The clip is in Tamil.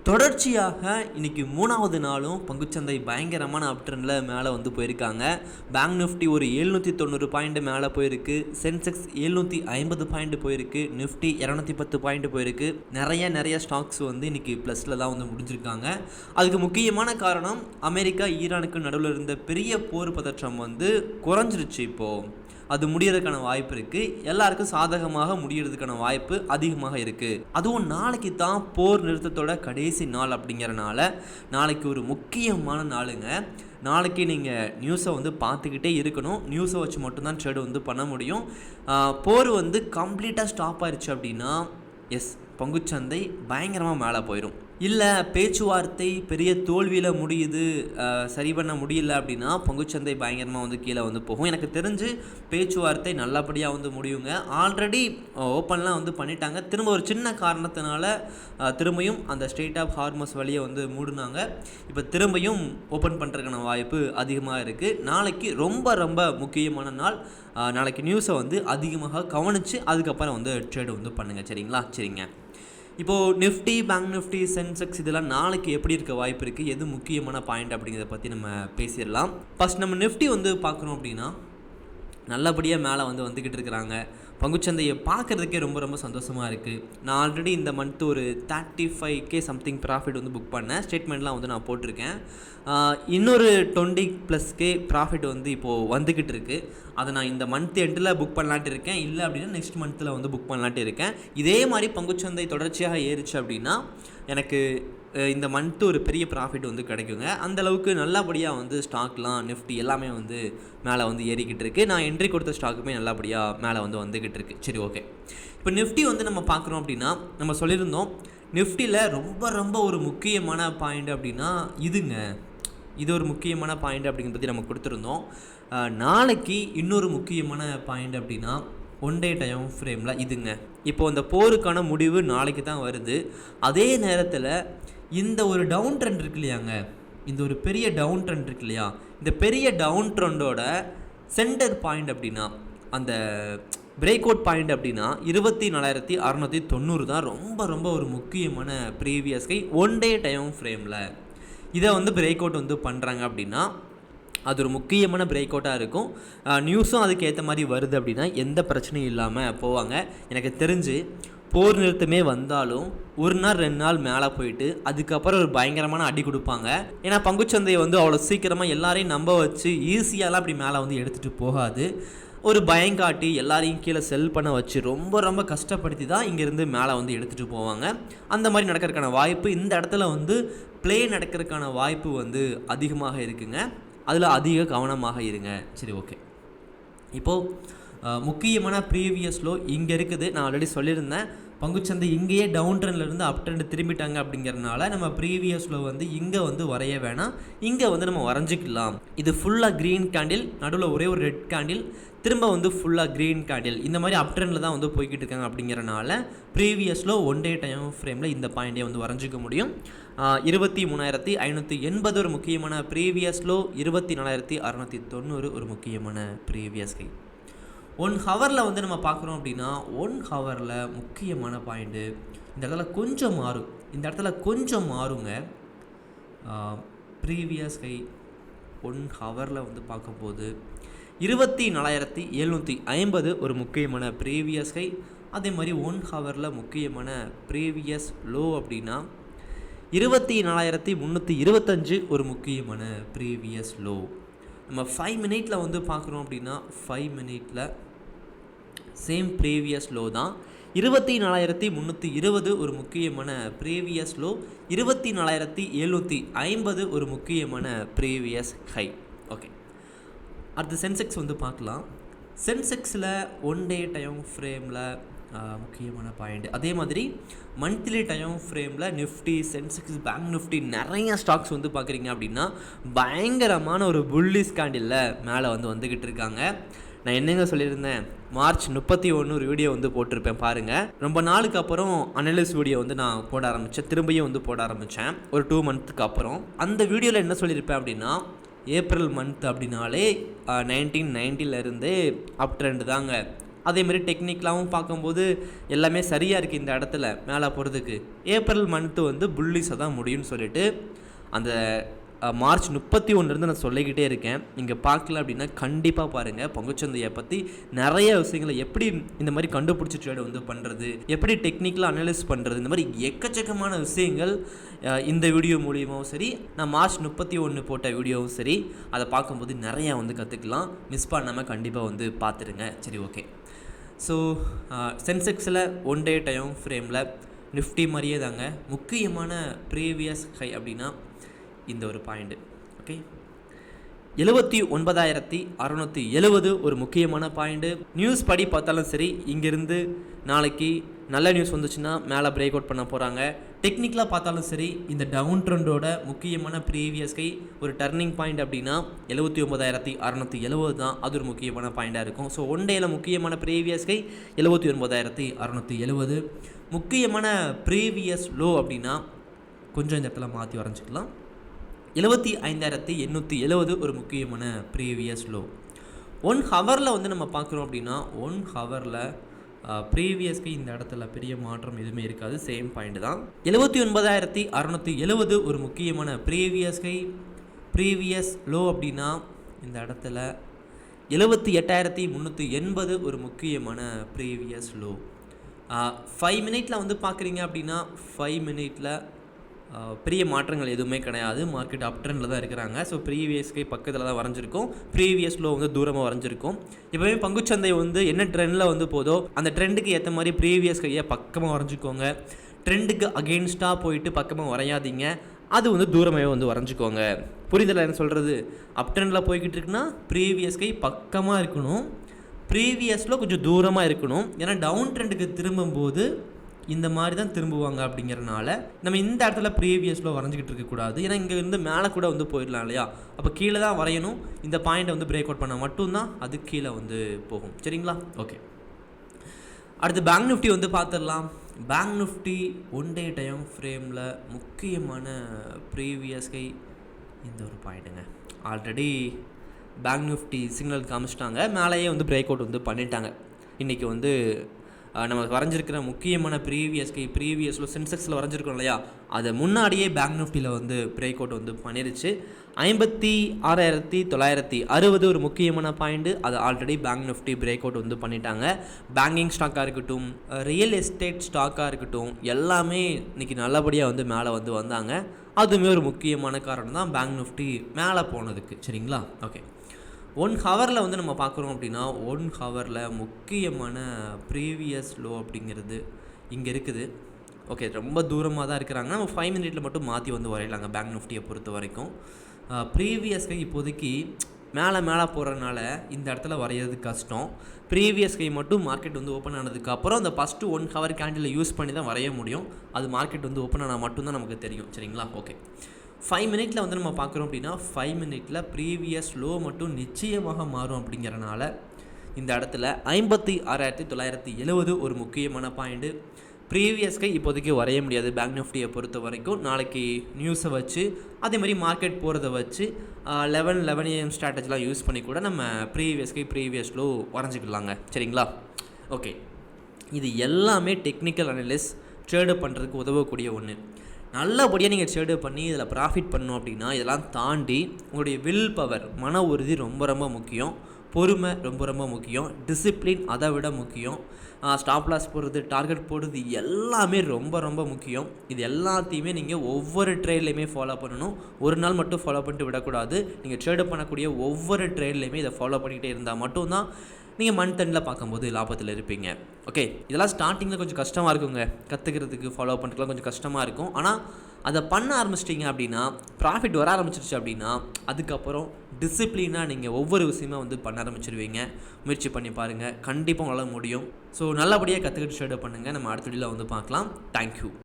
தொடர்ச்சியாக இன்னைக்கு மூணாவது நாளும் பங்குச்சந்தை பயங்கரமான அப் ட்ரெண்டில் மேலே வந்து போயிருக்காங்க. பேங்க் நிஃப்டி ஒரு 790 பாயிண்ட் மேலே போயிருக்கு. சென்செக்ஸ் 750 பாயிண்ட் போயிருக்கு. நிஃப்டி 210 பாயிண்ட் போயிருக்கு. நிறைய ஸ்டாக்ஸ் வந்து இன்னைக்கு ப்ளஸில் தான் வந்து முடிஞ்சிருக்காங்க. அதுக்கு முக்கியமான காரணம் அமெரிக்கா ஈரானுக்கு நடுவில் இருந்த பெரிய போர் பதற்றம் வந்து குறைஞ்சிருச்சு. இப்போது அது முடியறதுக்கான வாய்ப்பு இருக்குது. எல்லாருக்கும் சாதகமாக முடியறதுக்கான வாய்ப்பு அதிகமாக இருக்குது. அதுவும் நாளைக்கு தான் போர் நிறுத்தத்தோட கடைசி நாள் அப்படிங்கிறனால நாளைக்கு ஒரு முக்கியமான நாளுங்க. நாளைக்கு நீங்கள் நியூஸை வந்து பார்த்துக்கிட்டே இருக்கணும். நியூஸை வச்சு மட்டும்தான் ட்ரேடு வந்து பண்ண முடியும். போர் வந்து கம்ப்ளீட்டாக ஸ்டாப் ஆயிடுச்சு அப்படின்னா பங்குச்சந்தை பயங்கரமாக மேலே போயிடும். இல்லை பேச்சுவார்த்தை பெரிய தோல்வியில் முடியுது, சரி பண்ண முடியல அப்படின்னா பங்குச்சந்தை பயங்கரமாக வந்து கீழே வந்து போகும். எனக்கு தெரிஞ்சு பேச்சுவார்த்தை நல்லபடியாக வந்து முடியுங்க. ஆல்ரெடி ஓப்பன்லாம் வந்து பண்ணிட்டாங்க. திரும்ப ஒரு சின்ன காரணத்தினால திரும்பியும் அந்த ஸ்ட்ரெய்ட் ஆஃப் ஹார்மஸ் வழியை வந்து மூடினாங்க. இப்போ திரும்பியும் ஓப்பன் பண்ணுறதுக்கான வாய்ப்பு அதிகமாக இருக்குது. நாளைக்கு ரொம்ப முக்கியமான நாள். நாளைக்கு நியூஸை வந்து அதிகமாக கவனித்து அதுக்கப்புறம் வந்து ட்ரேடு வந்து பண்ணுங்கள். சரிங்க. இப்போது நிஃப்டி, பேங்க் நிஃப்டி, சென்செக்ஸ் இதெல்லாம் நாளைக்கு எப்படி இருக்க வாய்ப்பு இருக்குது, எது முக்கியமான பாயிண்ட் அப்படிங்கிறத பற்றி நம்ம பேசிடலாம். ஃபஸ்ட் நம்ம நிஃப்டி வந்து பார்க்குறோம் அப்படின்னா நல்லபடியாக மேலே வந்துக்கிட்டு இருக்கிறாங்க. பங்குச்சந்தையை பார்க்குறதுக்கே ரொம்ப சந்தோஷமாக இருக்குது. நான் ஆல்ரெடி இந்த மந்த்து ஒரு 35K சம்திங் ப்ராஃபிட் வந்து புக் பண்ணேன். ஸ்டேட்மெண்ட்லாம் வந்து நான் போட்டிருக்கேன். இன்னொரு 20+K ப்ராஃபிட் வந்து இப்போது வந்துக்கிட்டு இருக்குது. அதை நான் இந்த மந்த் எண்டில் புக் பண்ணலான்ட்டு இருக்கேன். இல்லை அப்படின்னா நெக்ஸ்ட் மந்தில் வந்து புக் பண்ணலான்ட்டு இருக்கேன். இதே மாதிரி பங்குச்சந்தை தொடர்ச்சியாக ஏறிச்சு அப்படின்னா எனக்கு இந்த மந்த்து ஒரு பெரிய ப்ராஃபிட் வந்து கிடைக்குங்க. அந்தளவுக்கு நல்லபடியாக வந்து ஸ்டாக்லாம் நிஃப்டி எல்லாமே வந்து மேலே வந்து ஏறிக்கிட்டு இருக்குது. நான் என்ட்ரி கொடுத்த ஸ்டாக்குமே நல்லபடியாக மேலே வந்துக்கிட்டு இருக்குது. சரி, ஓகே. இப்போ நிஃப்டி வந்து நம்ம பார்க்குறோம் அப்படின்னா நம்ம சொல்லியிருந்தோம் நிஃப்டியில் ரொம்ப ஒரு முக்கியமான பாயிண்ட் அப்படின்னா இது ஒரு முக்கியமான பாயிண்ட் அப்படிங்கிறத பற்றி நம்ம கொடுத்துருந்தோம். நாளைக்கு இன்னொரு முக்கியமான பாயிண்ட் அப்படின்னா 1 day டைம் ஃப்ரேமில் இப்போது அந்த போருக்கான முடிவு நாளைக்கு தான் வருது. அதே நேரத்தில் இந்த ஒரு டவுன் ட்ரெண்ட் இருக்கு இல்லையாங்க, இந்த ஒரு பெரிய டவுன் ட்ரெண்ட் இருக்கு இல்லையா, இந்த பெரிய டவுன் ட்ரெண்டோட சென்டர் பாயிண்ட் அப்படின்னா அந்த பிரேக் அவுட் பாயிண்ட் அப்படின்னா 24,690 தான் ரொம்ப ஒரு முக்கியமான ப்ரீவியஸ் கை 1 day டைம் ஃப்ரேமில். இதை வந்து பிரேக் அவுட் வந்து பண்ணுறாங்க அப்படின்னா அது ஒரு முக்கியமான பிரேக் அவுட்டாக இருக்கும். நியூஸும் அதுக்கு ஏற்ற மாதிரி வருது அப்படின்னா எந்த பிரச்சனையும் இல்லாமல் போவாங்க. எனக்கு தெரிஞ்சு போர் நிறுத்தமே வந்தாலும் 1 நாள் 2 நாள் மேலே போயிட்டு அதுக்கப்புறம் ஒரு பயங்கரமான அடி கொடுப்பாங்க. ஏன்னா பங்குச்சந்தையை வந்து அவ்வளோ சீக்கிரமாக எல்லாரையும் நம்ப வச்சு ஈஸியாலாம் அப்படி மேலே வந்து எடுத்துகிட்டு போகாது. ஒரு பயங்காட்டி எல்லாரையும் கீழே செல் பண்ண வச்சு ரொம்ப கஷ்டப்படுத்தி தான் இங்கேருந்து மேலே வந்து எடுத்துகிட்டு போவாங்க. அந்த மாதிரி நடக்கிறதுக்கான வாய்ப்பு இந்த இடத்துல வந்து ப்ளே நடக்கிறதுக்கான வாய்ப்பு வந்து அதிகமாக இருக்குங்க. அதில் அதிக கவனமாக இருங்க. சரி, ஓகே. இப்போது முக்கியமான ப்ரீவியஸ் லோ இங்கே இருக்குது. நான் ஆல்ரெடி சொல்லியிருந்தேன் பங்குச்சந்தை இங்கேயே டவுன் ட்ரெண்ட்லேருந்து அப் ட்ரெண்ட் திரும்பிட்டாங்க அப்படிங்கிறதுனால நம்ம ப்ரீவியஸ் லோ வந்து இங்கே வந்து வரைய வேணாம், இங்கே வந்து நம்ம வரைஞ்சிக்கலாம். இது ஃபுல்லாக க்ரீன் கேண்டில், நடுவில் ஒரே ஒரு ரெட் கேண்டில், திரும்ப வந்து ஃபுல்லாக க்ரீன் கேண்டில், இந்த மாதிரி அப் ட்ரெண்டில் தான் வந்து போய்கிட்டு இருக்காங்க. அப்படிங்கிறனால ப்ரீவியஸ் லோ 1 day டைம் ஃப்ரேமில் இந்த பாயிண்டே வந்து வரைஞ்சிக்க முடியும். 23,580 ஒரு முக்கியமான ப்ரீவியஸ் லோ, 24,690 ஒரு முக்கியமான ப்ரீவியஸ் கை. 1 ஹவரில் வந்து நம்ம பார்க்குறோம் அப்படின்னா 1 ஹவரில் முக்கியமான பாயிண்ட்டு இந்த இடத்துல கொஞ்சம் மாறுங்க. ப்ரீவியஸ் கை 1 ஹவரில் வந்து பார்க்கும்போது 24,750 ஒரு முக்கியமான ப்ரீவியஸ் கை. அதே மாதிரி 1 ஹவரில் முக்கியமான ப்ரீவியஸ் லோ அப்படின்னா 24,325 ஒரு முக்கியமான ப்ரீவியஸ் லோ. நம்ம 5 மினிட்டில் வந்து பார்க்குறோம் அப்படின்னா 5 மினிட்டில் சேம் ப்ரீவியஸ் லோ தான். 24,320 ஒரு முக்கியமான ப்ரீவியஸ் லோ, 24,750 ஒரு முக்கியமான ப்ரீவியஸ் ஹை. ஓகே, அடுத்து சென்செக்ஸ் வந்து பார்க்கலாம். சென்செக்ஸில் 1 day டைம் ஃப்ரேமில் முக்கியமான பாயிண்ட். அதே மாதிரி மந்த்லி டைம் ஃப்ரேமில் நிஃப்டி, சென்செக்ஸ், பேங்க் நிஃப்டி நிறைய ஸ்டாக்ஸ் வந்து பார்க்குறீங்க அப்படின்னா பயங்கரமான ஒரு புல்லிஷ் கேண்டில் மேலே வந்துக்கிட்டு இருக்காங்க. நான் என்னங்க சொல்லியிருந்தேன், மார்ச் 31 ஒரு வீடியோ வந்து போட்டிருப்பேன் பாருங்கள். ரொம்ப நாளுக்கு அப்புறம் அனலிஸ் வீடியோ வந்து நான் போட ஆரம்பித்தேன். திரும்பியும் வந்து போட ஆரம்பித்தேன் ஒரு 2 மந்த்துக்கு அப்புறம். அந்த வீடியோவில் என்ன சொல்லியிருப்பேன் அப்படின்னா ஏப்ரல் மந்த் அப்படின்னாலே 1990 அப் ட்ரெண்ட் தாங்க. அதேமாதிரி டெக்னிக்கலாகவும் பார்க்கும்போது எல்லாமே சரியாக இருக்குது இந்த இடத்துல மேலே போகிறதுக்கு. ஏப்ரல் மந்த்து வந்து புல்லிஸை தான் முடியும்னு சொல்லிட்டு அந்த மார்ச் 31 நான் சொல்லிக்கிட்டே இருக்கேன். நீங்கள் பார்க்கல அப்படின்னா கண்டிப்பாக பாருங்கள். பங்குச்சந்தையை பற்றி நிறைய விஷயங்களை எப்படி இந்த மாதிரி கண்டுபிடிச்சி ட்ரேட் வந்து பண்ணுறது, எப்படி டெக்னிக்கலாக அனலைஸ் பண்ணுறது, இந்த மாதிரி எக்கச்சக்கமான விஷயங்கள் இந்த வீடியோ மூலியமாகவும் சரி, நான் மார்ச் 31 போட்ட வீடியோவும் சரி, அதை பார்க்கும்போது நிறையா வந்து கற்றுக்கலாம். மிஸ் பண்ணாமல் கண்டிப்பாக வந்து பார்த்துருங்க. சரி, ஓகே. ஸோ சென்செக்ஸில் 1 டே டைம் ஃப்ரேமில் நிஃப்டி மாதிரியே தாங்க முக்கியமான ப்ரீவியஸ் ஹை அப்படின்னா இந்த ஒரு பாயிண்ட். ஓகே, 79,670 ஒரு முக்கியமான பாயிண்ட்டு. நியூஸ் படி பார்த்தாலும் சரி, இங்கேருந்து நாளைக்கு நல்ல நியூஸ் வந்துச்சுன்னா மேலே பிரேக் அவுட் பண்ண போகிறாங்க. டெக்னிக்கலாக பார்த்தாலும் சரி, இந்த டவுன் ட்ரெண்டோட முக்கியமான ப்ரீவியஸ் ஹை ஒரு டர்னிங் பாயிண்ட் அப்படின்னா 79,670 தான். அது ஒரு முக்கியமான பாயிண்டாக இருக்கும். ஸோ 1 டேயில் முக்கியமான ப்ரீவியஸ் ஹை 79,670. முக்கியமான ப்ரீவியஸ் லோ அப்படின்னா கொஞ்சம் இந்த இடத்துல மாற்றி வரைஞ்சிக்கலாம். 75,870 ஒரு முக்கியமான ப்ரீவியஸ் லோ. 1 ஹவரில் வந்து நம்ம பார்க்குறோம் அப்படின்னா 1 ஹவரில் ப்ரீவியஸ்க்கு இந்த இடத்துல பெரிய மாற்றம் எதுவுமே இருக்காது, சேம் பாயிண்ட் தான். 79,670 ஒரு முக்கியமான ப்ரீவியஸ் லோ அப்படின்னா இந்த இடத்துல 78,380 ஒரு முக்கியமான ப்ரீவியஸ் லோ. 5 மினிட்டில் வந்து பார்க்குறீங்க அப்படின்னா 5 மினிட்டில் பெரிய மாற்றங்கள் எதுவுமே கிடையாது. மார்க்கெட் அப் ட்ரெண்டில் தான் இருக்கிறாங்க. ஸோ ப்ரீவியஸ்க்கு பக்கத்தில் தான் வரைஞ்சிருக்கும், ப்ரீவியஸ் லோ வந்து தூரமாக வரைஞ்சிருக்கும். எப்போவுமே பங்குச்சந்தை வந்து என்ன ட்ரெண்டில் வந்து போதோ அந்த ட்ரெண்டுக்கு ஏற்ற மாதிரி ப்ரீவியஸ் கையை பக்கமாக வரைஞ்சிக்கோங்க. ட்ரெண்டுக்கு அகெயின்ஸ்டாக போயிட்டு பக்கமாக வரையாதீங்க, அது வந்து தூரமாகவே வந்து வரைஞ்சிக்கோங்க. புரிதலை என்ன சொல்கிறது? அப் ட்ரெண்டில் போய்கிட்டு இருக்குன்னா ப்ரீவியஸ் கை பக்கமாக இருக்கணும், ப்ரீவியஸில் கொஞ்சம் தூரமாக இருக்கணும். ஏன்னா டவுன் ட்ரெண்டுக்கு திரும்பும்போது இந்த மாதிரி தான் திரும்புவாங்க. அப்படிங்கிறனால நம்ம இந்த இடத்துல ப்ரீவியஸில் வரைஞ்சிக்கிட்டு இருக்கக்கூடாது. ஏன்னா இங்கே இருந்து மேலே கூட வந்து போயிடலாம் இல்லையா? அப்போ கீழே தான் வரையணும். இந்த பாயிண்ட்டை வந்து பிரேக் அவுட் பண்ணால் மட்டும்தான் அது கீழே வந்து போகும். சரிங்களா? ஓகே, அடுத்து பேங்க் நிஃப்டி வந்து பார்த்துடலாம். பேங்க் நிஃப்டி 1 டே டைம் ஃப்ரேமில் முக்கியமான ப்ரீவியஸ் கை இந்த ஒரு பாயிண்ட்டுங்க. ஆல்ரெடி பேங்க் நிஃப்டி சிக்னல் காமிச்சிட்டாங்க, மேலேயே வந்து பிரேக் அவுட் வந்து பண்ணிட்டாங்க. இன்றைக்கி வந்து நம்ம வரைஞ்சிருக்கிற முக்கியமான ப்ரீவியஸில் சென்செக்ஸில் வரைஞ்சிருக்கோம் இல்லையா, அதை முன்னாடியே பேங்க் நிஃப்டியில் வந்து பிரேக் அவுட் வந்து பண்ணிருச்சு. 56,960 ஒரு முக்கியமான பாயிண்ட்டு. அது already bank Nifty break out வந்து பண்ணிட்டாங்க. பேங்கிங் ஸ்டாக்காக இருக்கட்டும், ரியல் எஸ்டேட் ஸ்டாக்காக இருக்கட்டும், எல்லாமே இன்றைக்கி நல்லபடியாக வந்து மேலே வந்து வந்தாங்க. அதுவுமே ஒரு முக்கியமான காரணம் தான் பேங்க் நிஃப்டி மேலே போனதுக்கு. சரிங்களா? ஓகே, 1 ஹவரில் வந்து நம்ம பார்க்குறோம் அப்படின்னா 1 ஹவரில் முக்கியமான ப்ரீவியஸ் லோ அப்படிங்கிறது இங்கே இருக்குது. ஓகே, ரொம்ப தூரமாக தான் இருக்கிறாங்க. நம்ம 5 மினிட்டில் மட்டும் மாற்றி வந்து வரையலாங்க பேங்க் நிஃப்டியை பொறுத்த வரைக்கும். ப்ரீவியஸ் கை இப்போதைக்கு மேலே போகிறதுனால இந்த இடத்துல வரைகிறது கஷ்டம். ப்ரீவியஸ் கை மட்டும் மார்க்கெட் வந்து ஓப்பன் ஆனதுக்கப்புறம் அந்த ஃபஸ்ட்டு 1 ஹவர் கேண்டில் யூஸ் பண்ணி தான் வரைய முடியும். அது மார்க்கெட் வந்து ஓப்பன் ஆனால் மட்டும்தான் நமக்கு தெரியும். சரிங்களா? ஓகே, 5 மினிட்டில் வந்து நம்ம பார்க்குறோம் அப்படின்னா 5 மினிட்டில் ப்ரீவியஸ் லோ மட்டும் நிச்சயமாக மாறும். அப்படிங்கிறனால இந்த இடத்துல 56,970 ஒரு முக்கியமான பாயிண்ட்டு. ப்ரீவியஸ்க்கு இப்போதைக்கு வரைய முடியாது பேங்க் நிஃப்டியை பொறுத்த வரைக்கும். நாளைக்கு நியூஸை வச்சு அதே மாதிரி மார்க்கெட் போகிறத வச்சு 11 AM ஸ்ட்ராட்டஜிலாம் யூஸ் பண்ணி கூட நம்ம ப்ரீவியஸ் லோ வரைஞ்சிக்கலாங்க. சரிங்களா? ஓகே, இது எல்லாமே டெக்னிக்கல் அனலிஸ் ட்ரேடு பண்ணுறதுக்கு உதவக்கூடிய ஒன்று. நல்லபடியாக நீங்கள் ட்ரேடு பண்ணி இதில் ப்ராஃபிட் பண்ணணும் அப்படின்னா இதெல்லாம் தாண்டி உங்களுடைய வில் பவர், மன உறுதி ரொம்ப ரொம்ப முக்கியம். பொறுமை ரொம்ப ரொம்ப முக்கியம். டிசிப்ளின் அதை விட முக்கியம். ஸ்டாப் லாஸ் போடுறது, டார்கெட் போடுறது எல்லாமே ரொம்ப ரொம்ப முக்கியம். இது எல்லாத்தையுமே நீங்கள் ஒவ்வொரு ட்ரேட்லையுமே ஃபாலோ பண்ணணும். ஒரு நாள் மட்டும் ஃபாலோ பண்ணிட்டு விடக்கூடாது. நீங்கள் ட்ரேடு பண்ணக்கூடிய ஒவ்வொரு ட்ரேட்லையுமே இதை ஃபாலோ பண்ணிக்கிட்டே இருந்தால் மட்டும்தான் நீங்கள் மந்த் எண்டில் பார்க்கும்போது லாபத்தில் இருப்பீங்க. ஓகே, இதெல்லாம் ஸ்டார்டிங்கில் கொஞ்சம் கஷ்டமாக இருக்குங்க, கற்றுக்கிறதுக்கு ஃபாலோ பண்ணுறதுலாம் கொஞ்சம் கஷ்டமாக இருக்கும். ஆனால் அதை பண்ண ஆரம்பிச்சிட்டிங்க அப்படின்னா, ப்ராஃபிட் வர ஆரம்பிச்சிருச்சு அப்படின்னா, அதுக்கப்புறம் டிசிப்ளினாக நீங்கள் ஒவ்வொரு விஷயமா வந்து பண்ண ஆரம்பிச்சிருவீங்க. முயற்சி பண்ணி பாருங்கள், கண்டிப்பாக உங்களால் முடியும். ஸோ நல்லபடியாக கற்றுக்கிட்டு ட்ரேட் பண்ணுங்கள். நம்ம அடுத்த வீடியோவில் வந்து பார்க்கலாம். தேங்க்யூ.